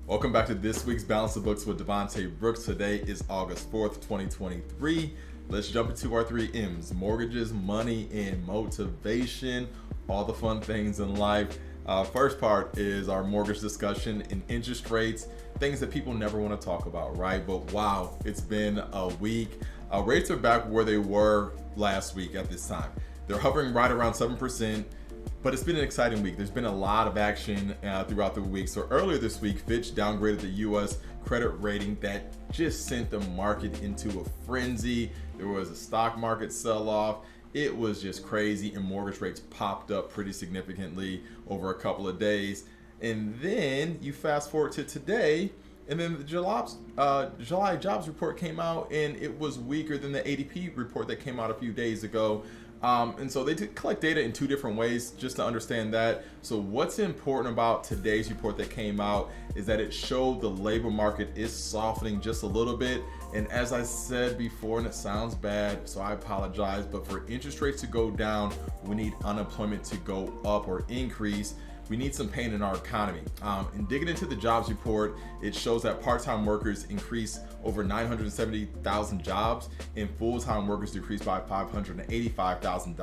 Welcome back to this week's Balance of Books with Devontae Brooks. Today is August 4th, 2023. Let's jump into our 3 M's: mortgages, money, and motivation. All the fun things in life. First part is our mortgage discussion and interest rates, things that people never want to talk about, right? But wow, it's been a week. Rates are back where they were last week at this time. They're hovering right around 7%. But it's been an exciting week. There's been a lot of action throughout the week. So earlier this week, Fitch downgraded the U.S. credit rating. That just sent the market into a frenzy. There was a stock market sell-off. It was just crazy, and mortgage rates popped up pretty significantly over a couple of days. And then you fast forward to today, and then the July jobs report came out, and it was weaker than the ADP report that came out a few days ago. And so they did collect data in 2 different ways just to understand that. So what's important about today's report that came out is that it showed the labor market is softening just a little bit. And as I said before, and it sounds bad, so I apologize, but for interest rates to go down, we need unemployment to go up or increase. We need some pain in our economy. And digging into the jobs report, it shows that part-time workers increased over 970,000 jobs, and full-time workers decreased by 585,000.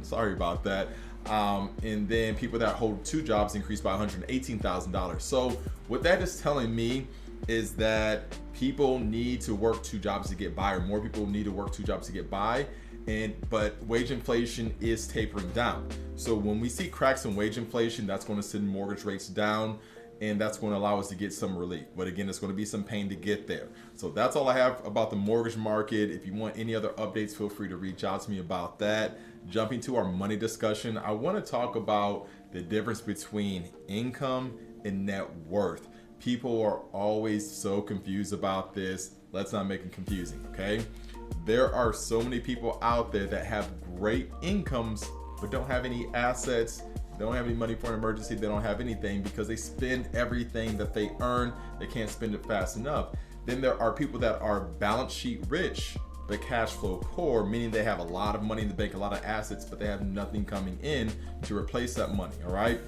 Sorry about that. And then people that hold 2 jobs increased by $118,000. So what that is telling me is that people need to work 2 jobs to get by, or more people need to work 2 jobs to get by. But wage inflation is tapering down. So when we see cracks in wage inflation, that's going to send mortgage rates down, and that's going to allow us to get some relief. But again, it's going to be some pain to get there. So that's all I have about the mortgage market. If you want any other updates, feel free to reach out to me about that. Jumping to our money discussion, I want to talk about the difference between income and net worth. People are always so confused about this. Let's not make it confusing, okay? There are so many people out there that have great incomes but don't have any assets, don't have any money for an emergency, they don't have anything because they spend everything that they earn. They can't spend it fast enough. Then there are people that are balance sheet rich but cash flow poor, meaning they have a lot of money in the bank, a lot of assets, but they have nothing coming in to replace that money, all right?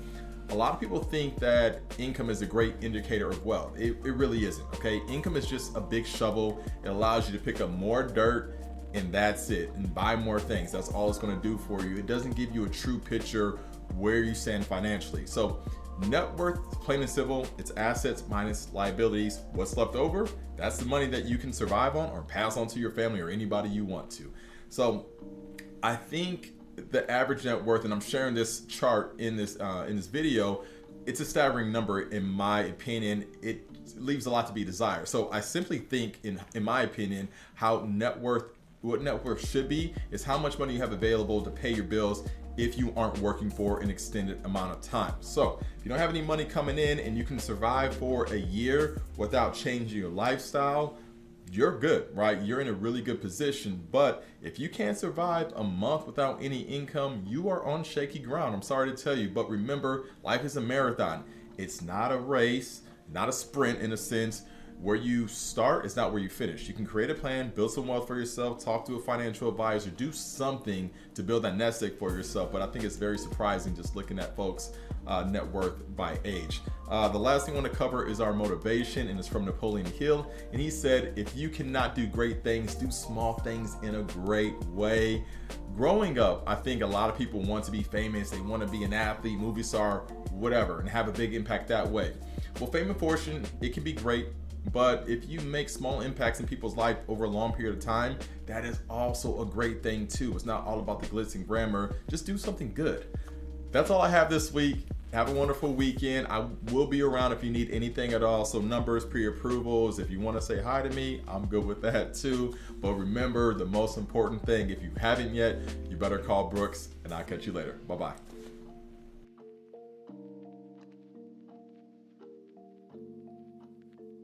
A lot of people think that income is a great indicator of wealth. It really isn't, okay? Income is just a big shovel. It allows you to pick up more dirt, and that's it, and buy more things. That's all it's going to do for you. It doesn't give you a true picture where you stand financially. So net worth, plain and simple, it's assets minus liabilities. What's left over, that's the money that you can survive on or pass on to your family or anybody you want to. So I think the average net worth, and I'm sharing this chart in this video, it's a staggering number in my opinion. It leaves a lot to be desired. So I simply think, in my opinion, what net worth should be is how much money you have available to pay your bills if you aren't working for an extended amount of time. So if you don't have any money coming in and you can survive for a year without changing your lifestyle, you're good, right? You're in a really good position. But if you can't survive a month without any income, you are on shaky ground. I'm sorry to tell you, but remember, life is a marathon. It's not a race, not a sprint in a sense. Where you start is not where you finish. You can create a plan, build some wealth for yourself, talk to a financial advisor, do something to build that nest egg for yourself. But I think it's very surprising just looking at folks' net worth by age. The last thing I want to cover is our motivation, and it's from Napoleon Hill. And he said, if you cannot do great things, do small things in a great way. Growing up, I think a lot of people want to be famous. They want to be an athlete, movie star, whatever, and have a big impact that way. Well, fame and fortune, it can be great. But if you make small impacts in people's life over a long period of time, that is also a great thing too. It's not all about the glitz and glamour. Just do something good. That's all I have this week. Have a wonderful weekend. I will be around if you need anything at all. So numbers, pre-approvals, if you want to say hi to me, I'm good with that too. But remember, the most important thing, if you haven't yet, you better call Brooks, and I'll catch you later. Bye-bye.